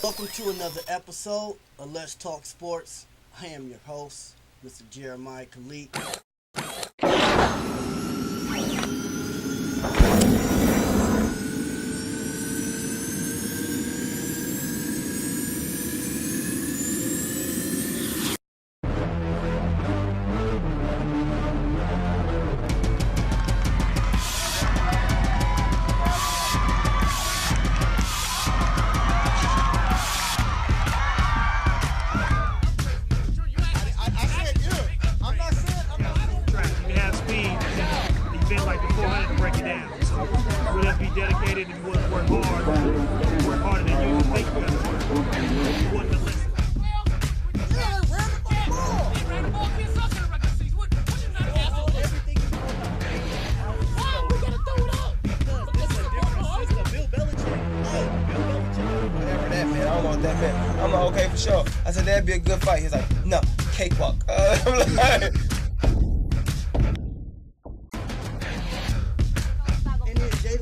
Welcome to another episode of Let's Talk Sports. I am your host, Mr. Jeremiah Khalid. I said, that'd be a good fight. He's like, no, cakewalk. I'm like,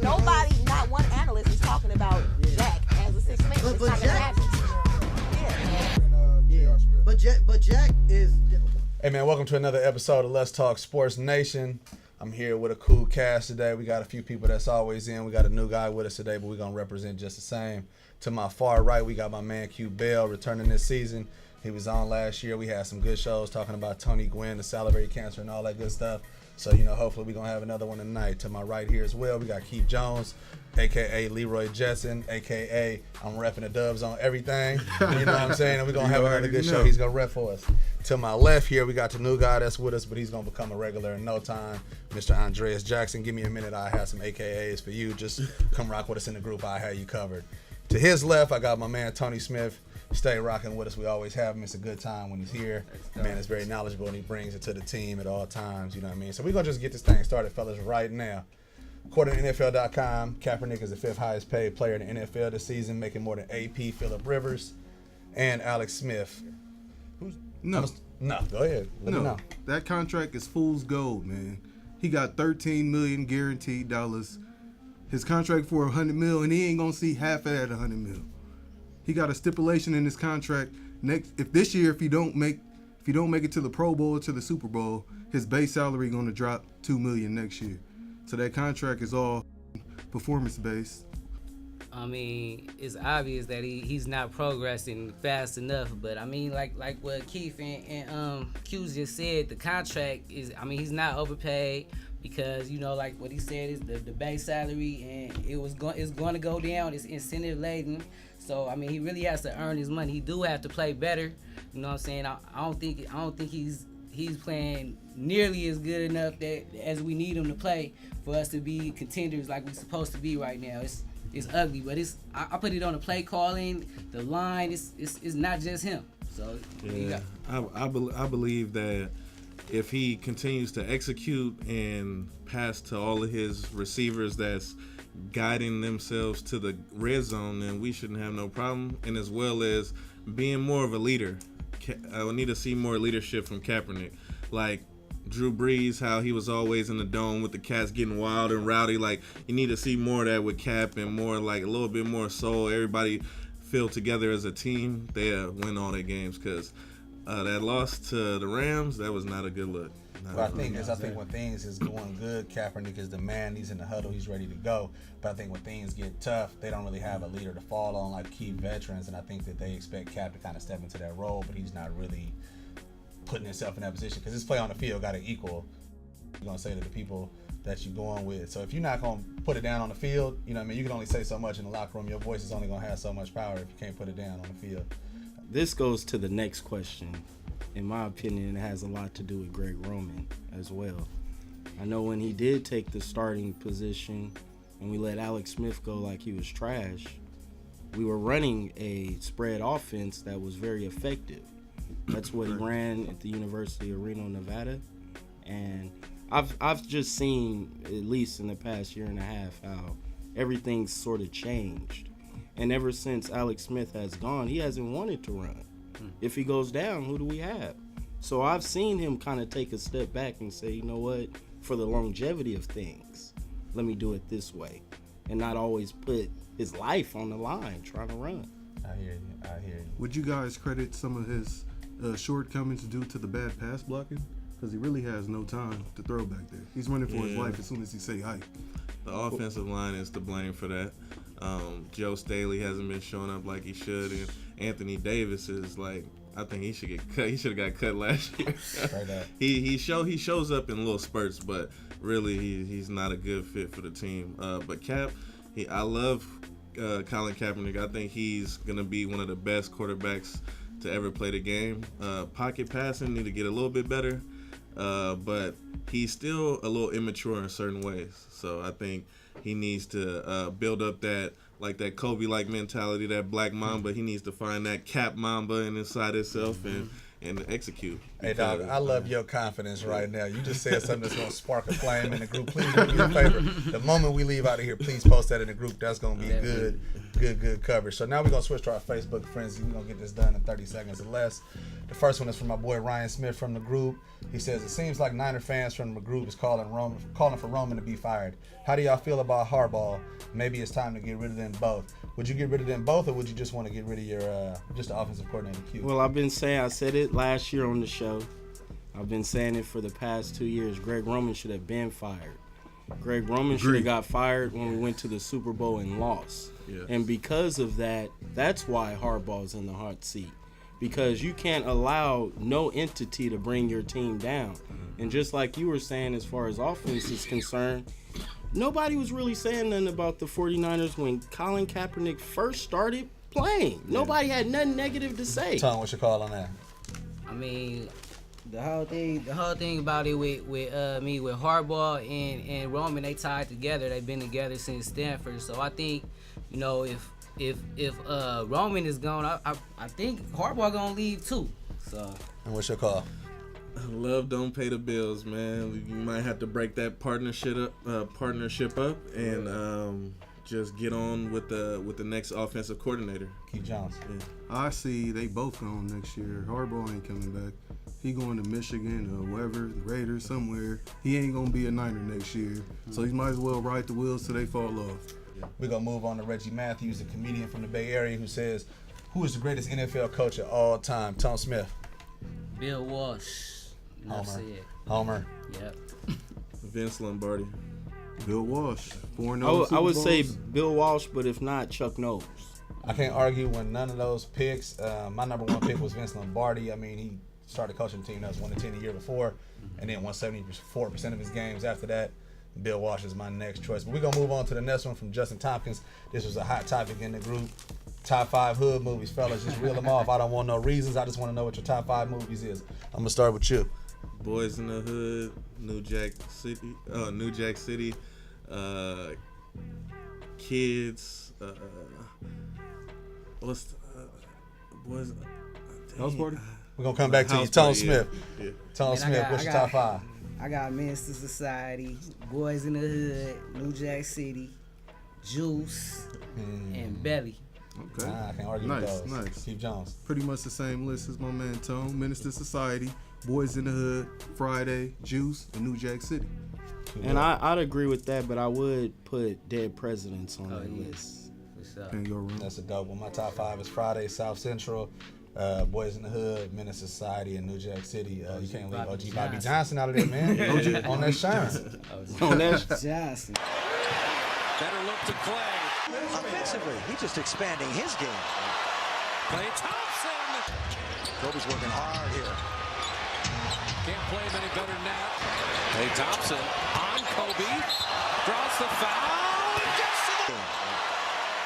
nobody, not one analyst is talking about Jack as a six man. But Jack, but Jack is. Hey man, welcome to another episode of Let's Talk Sports Nation. I'm here with a cool cast today. We got a few people that's always in. We got a new guy with us today, but we're gonna represent just the same. To my far right, we got my man Q Bell returning this season. He was on last year. We had some good shows talking about Tony Gwynn, the salivary cancer, and all that good stuff. So, hopefully we're going to have another one tonight. To my right here as well, we got Keith Jones, a.k.a. Leroy Jetson, a.k.a. I'm repping the Dubs on everything. You know what I'm saying? And we're going to have another good show. He's going to rep for us. To my left here, we got the new guy that's with us, but he's going to become a regular in no time, Mr. Andreus Jackson. Give me a minute. I have some a.k.a.s for you. Just come rock with us in the group. I have you covered. To his left, I got my man Tony Smith. Stay rocking with us. We always have him. It's a good time when he's here. The man is very knowledgeable and he brings it to the team at all times. You know what I mean? So we're going to just get this thing started, fellas, right now. According to NFL.com, Kaepernick is the fifth highest paid player in the NFL this season, making more than AP, Phillip Rivers, and Alex Smith. No, go ahead. Let me know. That contract is fool's gold, man. He got $13 million guaranteed dollars. His contract for $100 million, and he ain't gonna see half of that $100 million. He got a stipulation in his contract. If he don't make it to the Pro Bowl or to the Super Bowl, his base salary gonna drop $2 million next year. So that contract is all performance based. I mean, it's obvious that he's not progressing fast enough. But I mean, like what Keith and Q just said, the contract is. I mean, he's not overpaid. Because like what he said is the base salary, and it's going to go down. It's incentive laden, so I mean he really has to earn his money. He do have to play better. You know what I'm saying? I don't think he's playing nearly as good enough as we need him to play for us to be contenders like we're supposed to be right now. It's ugly, but I put it on the play calling, the line. It's not just him. So yeah, I believe that. If he continues to execute and pass to all of his receivers that's guiding themselves to the red zone, then we shouldn't have no problem. And as well as being more of a leader. I need to see more leadership from Kaepernick. Like Drew Brees, how he was always in the dome with the cats getting wild and rowdy. Like, you need to see more of that with Cap and more, like, a little bit more soul. Everybody feel together as a team. They'll win all their games because that loss to the Rams, that was not a good look. Well, I think when things is going good, Kaepernick is the man. He's in the huddle. He's ready to go. But I think when things get tough, they don't really have a leader to fall on like key veterans. And I think that they expect Cap to kind of step into that role, but he's not really putting himself in that position because his play on the field got to equal. You're going to say to the people that you're going with. So if you're not going to put it down on the field, you know what I mean? You can only say so much in the locker room. Your voice is only going to have so much power if you can't put it down on the field. This goes to the next question. In my opinion, it has a lot to do with Greg Roman as well. I know when he did take the starting position and we let Alex Smith go like he was trash, we were running a spread offense that was very effective. That's what he ran at the University of Reno, Nevada. And I've just seen, at least in the past year and a half, how everything's sort of changed. And ever since Alex Smith has gone, he hasn't wanted to run. If he goes down, who do we have? So I've seen him kind of take a step back and say, you know what, for the longevity of things, let me do it this way. And not always put his life on the line trying to run. I hear you. Would you guys credit some of his shortcomings due to the bad pass blocking? Because he really has no time to throw back there. He's running for his life as soon as he say hike. The offensive line is to blame for that. Joe Staley hasn't been showing up like he should, and Anthony Davis is like, I think he should get cut. He should have got cut last year. He shows up in little spurts, but really he's not a good fit for the team. But I love Colin Kaepernick. I think he's gonna be one of the best quarterbacks to ever play the game. Pocket passing need to get a little bit better, but he's still a little immature in certain ways. So I think he needs to build up that Kobe-like mentality, that black mamba. He needs to find that Cap mamba inside himself and execute. Hey, dog, I love your confidence right now. You just said something that's going to spark a flame in the group. Please do me a favor. The moment we leave out of here, please post that in the group. That's going to be good coverage. So now we're going to switch to our Facebook friends. We're going to get this done in 30 seconds or less. The first one is from my boy Ryan Smith from the group. He says, it seems like Niner fans from the group is calling for Roman to be fired. How do y'all feel about Harbaugh? Maybe it's time to get rid of them both. Would you get rid of them both, or would you just want to get rid of your just the offensive coordinator, Q? Well, I said it last year on the show. I've been saying it for the past 2 years. Greg Roman should have been fired. Greg Roman should have got fired when we went to the Super Bowl and lost. Yes. And because of that, that's why Harbaugh's in the hot seat. Because you can't allow no entity to bring your team down. And just like you were saying as far as offense is concerned, nobody was really saying nothing about the 49ers when Colin Kaepernick first started playing. Yeah. Nobody had nothing negative to say. Tom, what's your call on that? I mean, the whole thing about it with Harbaugh and Roman, they tied together. They've been together since Stanford. So I think, if Roman is gone, I think Harbaugh gonna leave too. So. And what's your call? Love don't pay the bills, man. You might have to break that partnership up, and just get on with the next offensive coordinator. Keith Jones. Yeah. I see they both gone next year. Harbaugh ain't coming back. He going to Michigan or wherever, Raiders, somewhere. He ain't gonna be a Niner next year. So he might as well ride the wheels till they fall off. We're going to move on to Reggie Matthews, a comedian from the Bay Area, who says, who is the greatest NFL coach of all time? Tom Smith. Bill Walsh. Homer. Yep. Vince Lombardi. Bill Walsh. I would say Bill Walsh, but if not, Chuck Knowles. I can't argue when none of those picks. My number one pick was Vince Lombardi. I mean, he started coaching a team that was 1-10 the year before, and then won 74% of his games after that. Bill Walsh is my next choice. But we're going to move on to the next one from Justin Tompkins. This was a hot topic in the group. Top 5 hood movies, fellas. Just reel them off. I don't want no reasons. I just want to know what your top 5 movies is. I'm going to start with you. Boys in the Hood, New Jack City, Kids, what's the, Boys? House Party? We're going to come back to you. Tom Smith. Yeah. Tom Smith, what's your top 5? I got Menace to Society, Boys in the Hood, New Jack City, Juice, and Belly. Okay. I can't argue with those. Nice. Steve Jones. Pretty much the same list as my man Tone. Menace to Society, Boys in the Hood, Friday, Juice, and New Jack City. And I'd agree with that, but I would put Dead Presidents on that list. That's a dope one. My top 5 is Friday, South Central, Boys in the Hood, Menace to Society, and New Jack City. You can't leave OG Bobby Johnson out of there, man. OG on that shine. On that Johnson. Better look to Klay. Offensively, he's just expanding his game. Klay Thompson. Kobe's working hard here. Can't play him any better than that. Klay Thompson on Kobe. Draws the foul. Gets to the...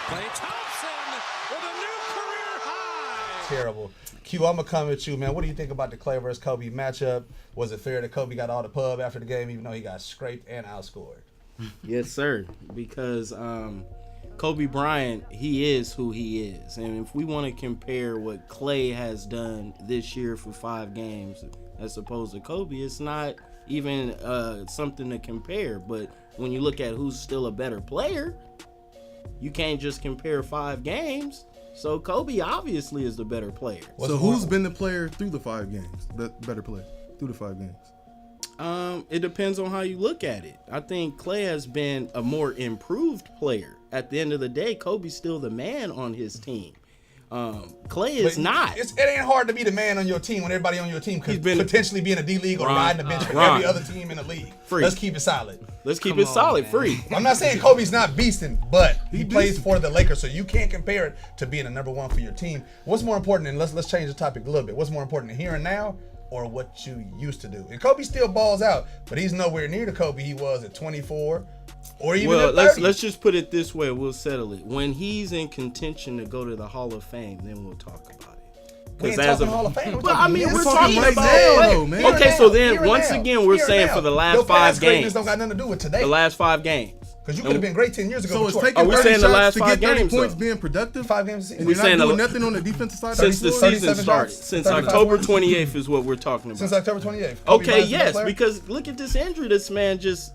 Klay Thompson with a new career high. Terrible. Q, I'm going to come at you, man. What do you think about the Klay versus Kobe matchup? Was it fair that Kobe got all the pub after the game, even though he got scraped and outscored? Yes, sir. Because Kobe Bryant, he is who he is. And if we want to compare what Klay has done this year for 5 games as opposed to Kobe, it's not even something to compare. But when you look at who's still a better player, you can't just compare 5 games. So Kobe obviously is the better player. So who's been the player through the 5 games? The better player through the 5 games? It depends on how you look at it. I think Klay has been a more improved player. At the end of the day, Kobe's still the man on his team. Klay is not. It ain't hard to be the man on your team when everybody on your team could potentially be in a D-League or riding the bench for every other team in the league. Free. Let's keep it solid. Let's keep it solid, man. Free. I'm not saying Kobe's not beasting, but he plays for the Lakers, so you can't compare it to being a number one for your team. What's more important, and let's change the topic a little bit. What's more important, here and now or what you used to do? And Kobe still balls out, but he's nowhere near the Kobe he was at 24 or even at 30. let's just put it this way. We'll settle it. When he's in contention to go to the Hall of Fame, then we'll talk about it. We ain't talking Hall of Fame. Well, I mean, we're talking talking about now, man. Okay, so then once again, we're saying for the last 5 games. Don't got nothing to do with today. The last 5 games. Because you could have been great 10 years ago. So it's before. taking 30 saying the last shots to 5 get 30 games, points though? being productive? 5 games a season. We're saying not doing nothing on the defensive side? Since the season 37 started. shots, Since 35 October points. 28th is what we're talking about. Since October 28th. Kobe Okay, Bryant's the best yes, player? because look at this injury this man just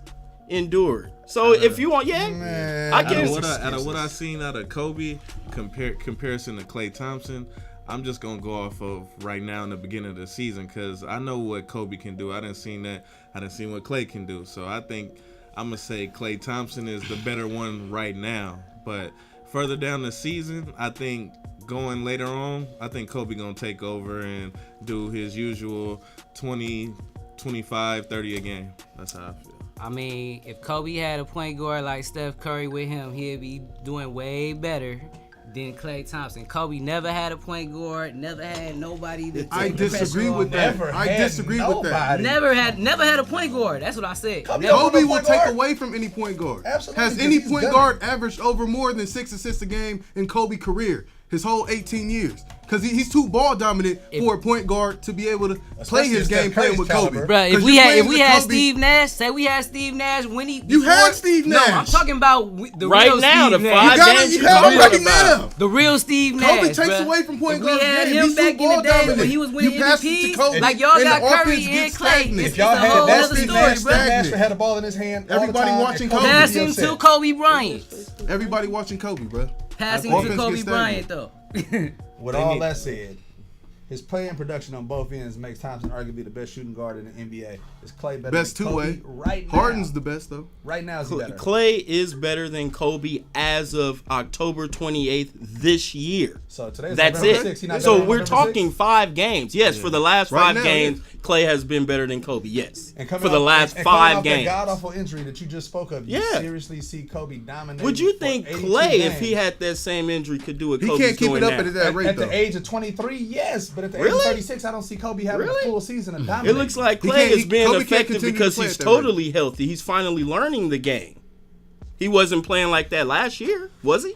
endured. So if you want, Man. I Out guess. of what I seen out of Kobe, comparison to Klay Thompson, I'm just gonna go off of right now in the beginning of the season because I know what Kobe can do. I didn't see that. I didn't see what Klay can do. So I think I'm gonna say Klay Thompson is the better one right now. But further down the season, I think going later on, I think Kobe gonna take over and do his usual 20, 25, 30 a game. That's how I feel. I mean, if Kobe had a point guard like Steph Curry with him, he'd be doing way better than Klay Thompson. Kobe never had a point guard, never had nobody to take I the disagree pressure with off. that. I disagree with that. Never had a point guard. That's what I said. Kobe will take away from any point guard. Absolutely, Has any he's point done guard averaged over more than 6 assists a game in Kobe's career? His whole 18 years. Because he's too ball dominant for a point guard to be able to play his game playing with Kobe. Bruh, if we had Steve Nash, say we had Steve Nash when he... You had Steve Nash. No, I'm talking about the Right real now, Steve the Nash. 5 games You you're got him talking right about. now. The real Steve Nash. Kobe takes bruh. away from point If we guards' had game. him He's back too in the ball day dominant. when he was winning You pass it to MVPs, Kobe, like y'all and got the Curry offense and gets Klay. stagnant. It's If y'all a had whole that other Steve story, Nash, bro. Nash had the ball in his hand all the Everybody time, watching and Kobe. would be Passing upset. to Kobe Bryant. Everybody watching Kobe, bro. Passing Offense to gets Kobe stagnant. Bryant, though. With all that said, his play and production on both ends makes Thompson arguably the best shooting guard in the NBA. Is Klay better Best than Kobe two-way. right now? Harden's the best, though. Right now, is he better? Klay is better than Kobe as of October 28th this year. So today's That's November it. 6th. He not So better than we're November talking 6th? 5 games. Yes, for the last Right 5 now, games, Klay has been better than Kobe. Yes, And coming for the off- last and coming 5 off games. That god-awful injury that you just spoke of, you Yeah. seriously see Kobe dominating. Would you for think 82 Klay, games? if he had that same injury, could do what He Kobe's can't keep doing it up now? at that rate, At though. the age of 23, yes, but at the age Really? of 36, I don't see Kobe having Really? a full season of It dominating. looks like He Klay can't- is being Kobe can't effective continue because to play he's at that rate. totally healthy. He's finally learning the game. He wasn't playing like that last year, was he?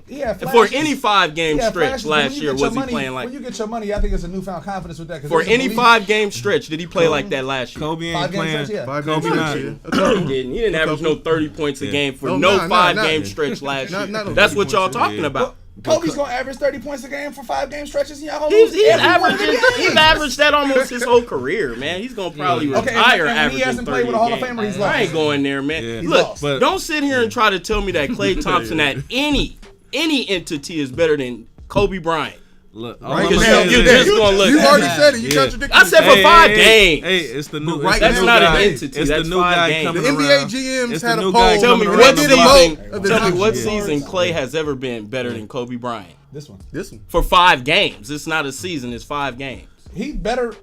Yeah, For flashes. any 5-game Yeah, stretch flashes, but when last you year, get your was he money- playing like? When you get your money, I think it's a newfound confidence with that. 'cause For there's a any belief- 5-game stretch, did he play like that last year? Kobe ain't 5 game playing. stretch, yeah. 5 Kobe games not. a year. He didn't. He didn't average no 30 points a game for no 5-game stretch last year. Not That's 30 what y'all points a talking year. about. Kobe's gonna average 30 points a game for 5-game stretches. And y'all gonna He's lose every one of the averaging. He's games. averaged that almost his whole career, man. He's gonna probably Okay, retire and when averaging he hasn't 30 played with a Hall of games. Famer, he's lost. I ain't going there, man. Yeah. Look, lost. But- don't sit here and try to tell me that Klay Thompson at any entity is better than Kobe Bryant. Look, Right Because now, you're just gonna look. You at already that. said it. You Yeah. contradicted I said for yourself. 5 games. Hey, it's the new. But right That's now, not an guys, entity. It's That's the new 5 guy games. coming The NBA around. GMs It's had the a new poll. guy Tell me coming what around the block. season. the Tell me what Yeah. season Klay has ever been better than Kobe Bryant This one. This one. for 5 games. It's not a season. It's 5 games. He better.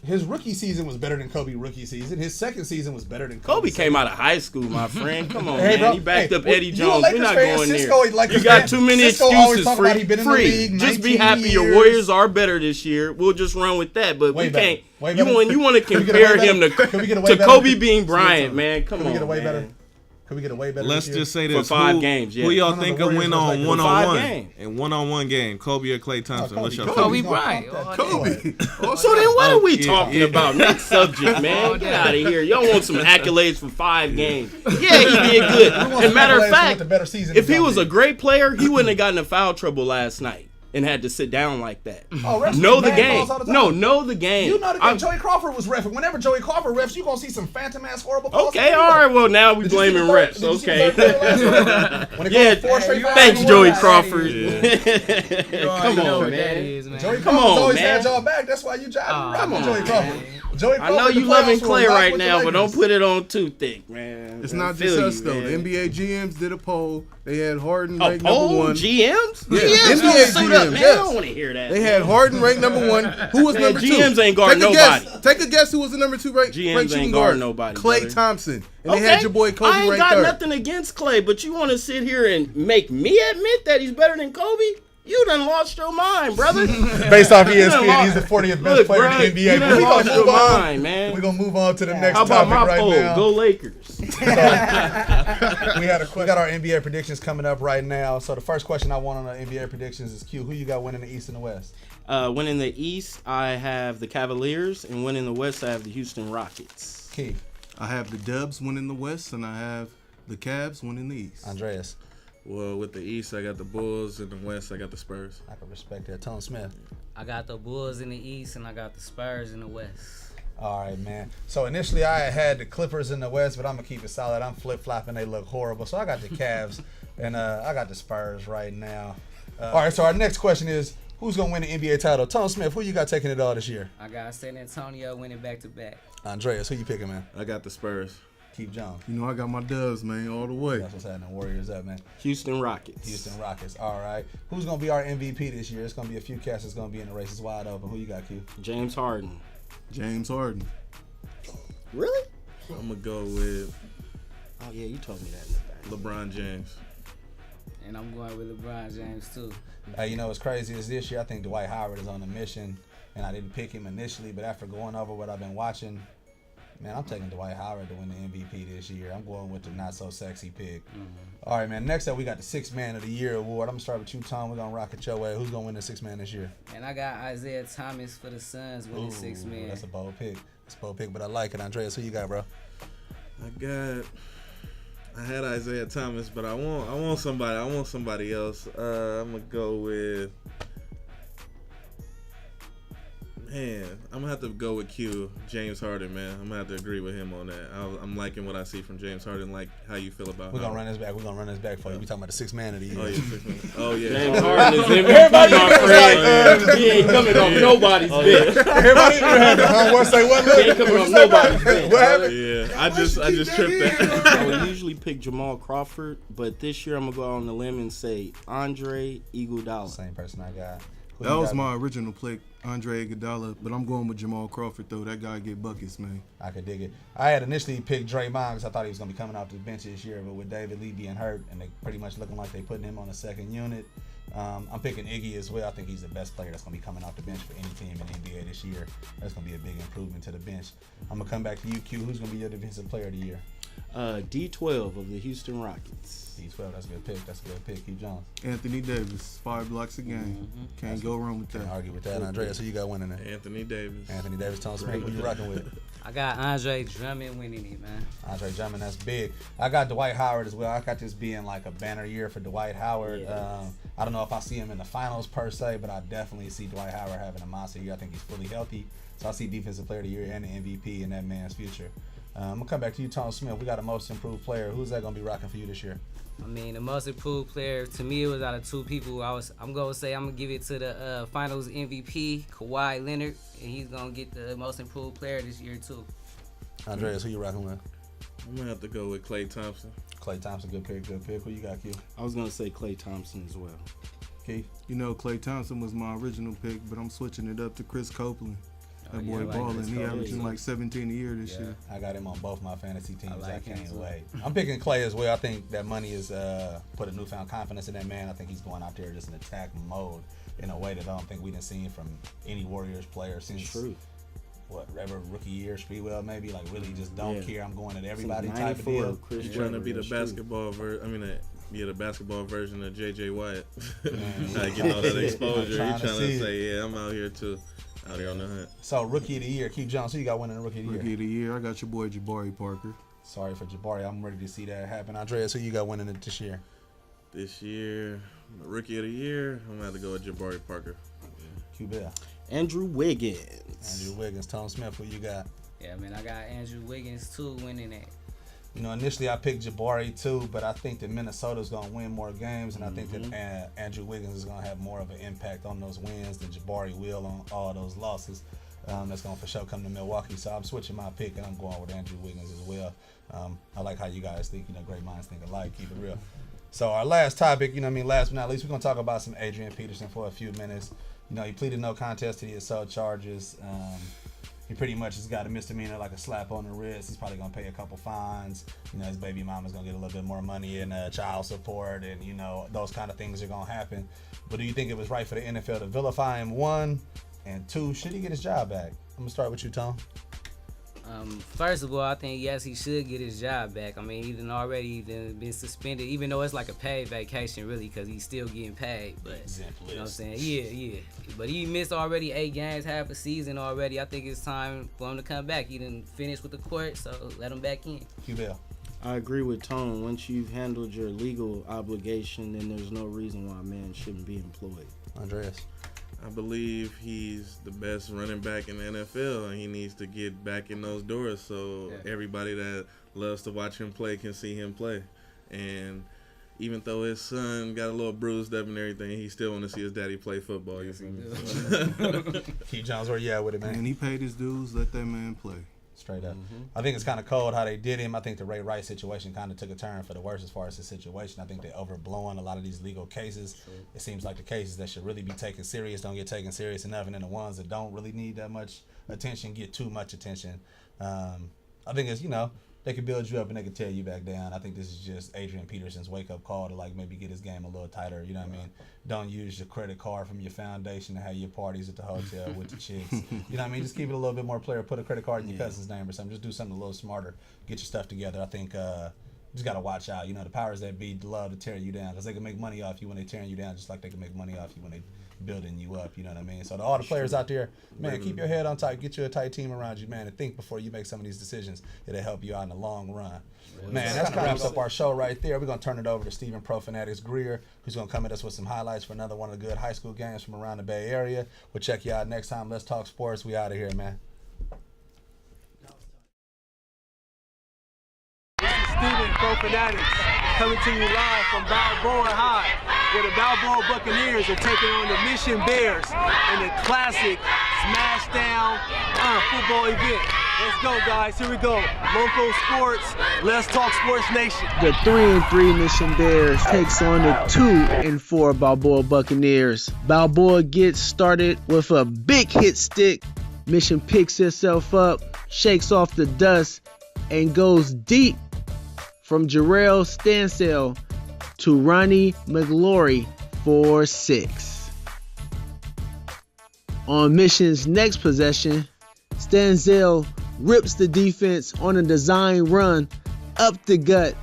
His rookie season was better than Kobe rookie season. His second season was better than Kobe Kobe. came out of high school, my friend. Come on, Hey, man. bro. He backed Hey, up well, Eddie you a Jones. Lakers We're not fan, going Cisco, there. Lakers You got fan. too many Cisco always excuses. talk about he been in the Free. league Just be 19 happy your years. Warriors are better this year. We'll just run with that. But Way we better. can't. Way You better. want to Can we get a way compare him better? Can we get a way to better? Kobe being Bryant, man. Come Can we on, get a way man. better? Can we get a way better? Let's this year? just say For this: 5 games, yeah. Who y'all No, no, think the will Warriors win was on like 1-on-1 5 games. in 1-on-1 game? Kobe or Klay Thompson? What's your Kobe favorite? Bryant. Kobe. So then what are we yeah, talking yeah. about? Next subject, man. Get out of here. Y'all want some accolades for 5 games. Yeah, he did good. And matter of accolades for fact, what the better season if is he gonna was be. a great player, he wouldn't have gotten in foul trouble last night and had to sit down like that. Oh, refs Know make the bad game. calls all the time. No, know the game. You know the I'm- game. Joey Crawford was ref. Whenever Joey Crawford refs, you gonna see some phantom ass horrible calls. Okay, all right. Well, now we Did you see blaming the third- refs. did you see the Okay. third quarter last week? When it Yeah, goes 4 straight fouls thanks, in Joey one Crawford. You Come know on, what that man. is, man. Joey Come Crawford's on, always man. had y'all back. That's why you job Oh, rock with come Joey on, Crawford. Joey I know you loving Klay right now, but don't put it on too thick, man. It's not just us though. The NBA GMs did a poll. They had Harden ranked poll? number 1. GMs? Yeah, GMs NBA suit GMs. up, man. I don't want to hear that. They had Harden ranked number 1. Who was number 2? GMs ain't guarding nobody. Take a guess who was the number 2 ranked GMs shooting ain't guard? guarding nobody. Klay brother. Thompson. And they had your boy Kobe I ain't ranked got 3rd. nothing against Klay, but you want to sit here and make me admit that he's better than Kobe? You done lost your mind, brother. Based off ESPN, he's the 40th best player in the NBA. You done lost your mind, man. We're going to move on to the next How about topic my right poll? now. Go Lakers. We got our NBA predictions coming up right now. So the first question I want on the NBA predictions is Q. Who you got winning the East and the West? Winning the East, I have the Cavaliers, and winning the West, I have the Houston Rockets. Key. I have the Dubs winning the West, and I have the Cavs winning the East. Andreas. Well, with the East, I got the Bulls. In the West, I got the Spurs. I can respect that. Tone Smith. I got the Bulls in the East and I got the Spurs in the West. All right, man. So initially I had the Clippers in the West, but I'm going to keep it solid. I'm flip-flopping. They look horrible. So I got the Cavs, and I got the Spurs right now. All right, so our next question is, who's going to win the NBA title? Tone Smith, who you got taking it all this year? I got San Antonio winning back-to-back. Andreas, who you picking, man? I got the Spurs. Keith Jones. You know I got my Dubs, man, all the way. That's what's happening. Warriors up, man. Houston Rockets. Houston Rockets. All right. Who's going to be our MVP this year? It's going to be a few cats that's going to be in the race. It's wide open. Who you got, Q? James Harden. James Harden. Really? I'm going to go with Oh, yeah, you told me that in the back. LeBron James. And I'm going with LeBron James, too. You know what's crazy is this year I think Dwight Howard is on a mission, and I didn't pick him initially, but after going over what I've been watching, man, I'm taking Dwight Howard to win the MVP this year. I'm going with the not-so-sexy pick. All right, man. Next up, we got the Sixth Man of the Year award. I'm going to start with you, Tom. We're going to rock it your way. Who's going to win the Sixth Man this year? And I got Isaiah Thomas for the Suns winning Sixth Man. That's a bold pick. That's a bold pick, but I like it. Andreas, who you got, bro? I had Isaiah Thomas, but I want somebody else. I'm gonna go with, man, I'm gonna have to go with Q, James Harden, man. I'm gonna have to agree with him on that. I'm liking what I see from James Harden. Like how you feel about. We're gonna run this back. We're gonna run this back for you. We talking about the Sixth Man of the Year. Oh yeah, Sixth Man. Oh yeah. James Harden is MVP, my friend. He ain't coming off nobody's bench. Everybody had to say what? He ain't coming off nobody's bench. What happened? Yeah, I just tripped that. I would usually pick Jamal Crawford, but this year I'm gonna go out on the limb and say Andre Iguodala. Same person I got. Who That you was got? my original pick, Andre Iguodala, but I'm going with Jamal Crawford though. That guy get buckets, man. I could dig it. I had initially picked Draymond because I thought he was going to be coming off the bench this year, but with David Lee being hurt and they pretty much looking like they putting him on a second unit, I'm picking Iggy as well. I think he's the best player that's going to be coming off the bench for any team in the NBA this year. That's going to be a big improvement to the bench. I'm going to come back to you, Q. Who's going to be your defensive player of the year? D12 of the Houston Rockets. D12, that's a good pick. That's a good pick. Keith Jones. Anthony Davis, 5 blocks a game. Can't go wrong with Can't that. argue with that. Andreas, who you got winning it? Anthony Davis. Anthony Davis, Tom Smith, who you rocking with? I got Andre Drummond winning it, man. Andre Drummond, that's big. I got Dwight Howard as well. I got this being like a banner year for Dwight Howard. Yeah. I don't know if I see him in the finals per se, but I definitely see Dwight Howard having a monster year. I think he's fully healthy. So I see Defensive Player of the Year and the MVP in that man's future. I'm going to come back to you, Tom Smith. We got a most improved player. Who's that going to be rocking for you this year? I mean, the most improved player, to me, it was out of two people. I'm going to say I'm going to give it to the finals MVP, Kawhi Leonard, and he's going to get the most improved player this year, too. Andreas, who you rocking with? I'm gonna have to go with Klay Thompson. Klay Thompson, good pick, good pick. Who you got, Q? I was gonna say Klay Thompson as well. Keith? You know, Klay Thompson was my original pick, but I'm switching it up to Chris Copeland. That boy like balling. Chris He Copeland. averaging like 17 a year this year. I got him on both my fantasy teams. I like him can't too. wait. I'm picking Klay as well. I think that money has put a newfound confidence in that man. I think he's going out there just in attack mode in a way that I don't think we done seen from any Warriors player since rookie year, Speedwell maybe, like really just don't care. I'm going at everybody type of deal. He's trying to be the basketball the basketball version of JJ Watt. Getting all that exposure. He's trying to say, yeah, I'm out here too. Out here on the hunt. So rookie of the year, Keith Jones. Who you got winning the rookie of the year? Rookie of the year, I got your boy Jabari Parker. Sorry for Jabari. I'm ready to see that happen. Andreas, who you got winning it this year? This year, rookie of the year, I'm gonna have to go with Jabari Parker. Q Bell. Andrew Wiggins. Andrew Wiggins. Tom Smith, who you got? Yeah, man, I got Andrew Wiggins, too, winning it. You know, initially I picked Jabari too, but I think that Minnesota's going to win more games, and I think that Andrew Wiggins is going to have more of an impact on those wins than Jabari will on all those losses. that's going to for sure come to Milwaukee. So I'm switching my pick, and I'm going with Andrew Wiggins as well. I like how you guys think. Great minds think alike. Keep it real. So our last topic, last but not least, we're going to talk about some Adrian Peterson for a few minutes. He pleaded no contest to the assault charges. He pretty much has got a misdemeanor, like a slap on the wrist. He's probably going to pay a couple fines. His baby mama's going to get a little bit more money in child support, and, those kind of things are going to happen. But do you think it was right for the NFL to vilify him, one? And two, should he get his job back? I'm going to start with you, Tom. First of all, I think, yes, he should get his job back. I mean, he's already been suspended, even though it's like a paid vacation, really, because he's still getting paid. But you know what I'm saying? Yeah. But he missed already 8 games, half a season already. I think it's time for him to come back. He didn't finish with the court, so let him back in. Q-Bell. I agree with Tone. Once you've handled your legal obligation, then there's no reason why a man shouldn't be employed. Andreas. I believe he's the best running back in the NFL, and he needs to get back in those doors so everybody that loves to watch him play can see him play. And even though his son got a little bruised up and everything, he still want to see his daddy play football. You feel me? Keith Jones, where you at with it, man? And he paid his dues. Let that man play. Straight up. I think it's kind of cold how they did him. I think the Ray Rice situation kind of took a turn for the worse as far as his situation. I think they're overblowing a lot of these legal cases. Sure. It seems like the cases that should really be taken serious don't get taken serious enough, and then the ones that don't really need that much attention get too much attention. I think it's, they can build you up and they can tear you back down. I think this is just Adrian Peterson's wake-up call to maybe get his game a little tighter. You know what I mean? Don't use your credit card from your foundation to have your parties at the hotel with the chicks. You know what I mean? Just keep it a little bit more player. Put a credit card in your cousin's name or something. Just do something a little smarter. Get your stuff together. I think just got to watch out. The powers that be love to tear you down because they can make money off you when they're tearing you down just like they can make money off you when they building you up, you know what I mean? So to all the players out there, man, keep your head on tight, get you a tight team around you, man, and think before you make some of these decisions. It'll help you out in the long run. Man, that's kind of wraps up our show right there. We're going to turn it over to Stephen Pro Fanatics Greer, who's going to come at us with some highlights for another one of the good high school games from around the Bay Area. We'll check you out next time. Let's talk sports. We out of here, man. Stephen Pro Fanatics coming to you live from Balboa High, where the Balboa Buccaneers are taking on the Mission Bears in a classic smash down football event. Let's go, guys. Here we go. Local sports. Let's talk Sports Nation. The 3-3 Mission Bears takes on the 2-4 Balboa Buccaneers. Balboa gets started with a big hit stick. Mission picks itself up, shakes off the dust, and goes deep from Jarrell Stansell to Ronnie McGlory for 6. On Mission's next possession, Stansell rips the defense on a design run up the gut,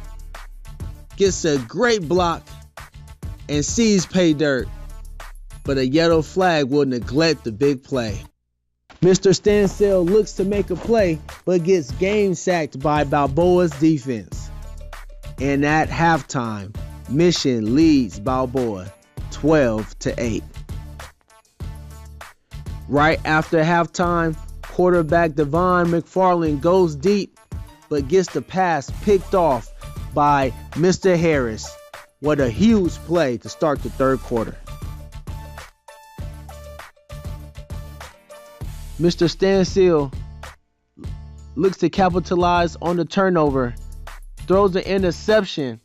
gets a great block, and sees pay dirt. But a yellow flag will neglect the big play. Mr. Stansell looks to make a play, but gets game sacked by Balboa's defense. And at halftime, Mission leads Balboa 12-8. Right after halftime, quarterback Devon McFarland goes deep, but gets the pass picked off by Mr. Harris. What a huge play to start the third quarter. Mr. Stansell looks to capitalize on the turnover, throws an interception,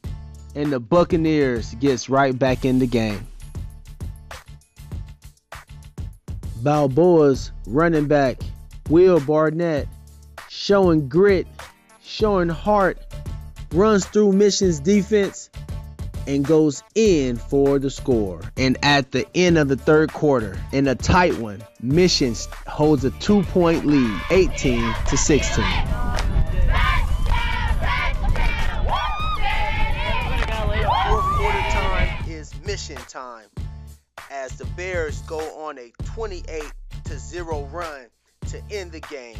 and the Buccaneers gets right back in the game. Balboa's running back, Will Barnett, showing grit, showing heart, runs through Mission's defense, and goes in for the score. And at the end of the third quarter, in a tight one, Mission holds a 2-point lead, 18-16. Mission time as the Bears go on a 28-0 run to end the game,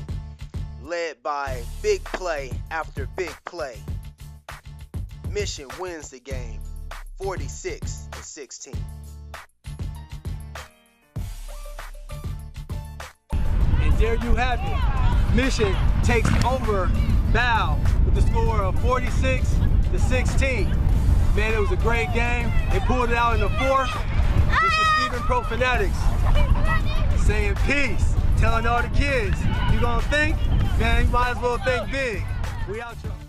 led by big play after big play. Mission wins the game 46-16. And there you have it. Mission takes over Bal with the score of 46-16. Man, it was a great game. They pulled it out in the fourth. This is Stephen Pro Fanatics saying peace. telling all the kids, you gonna think? Man, you might as well think big. We out here.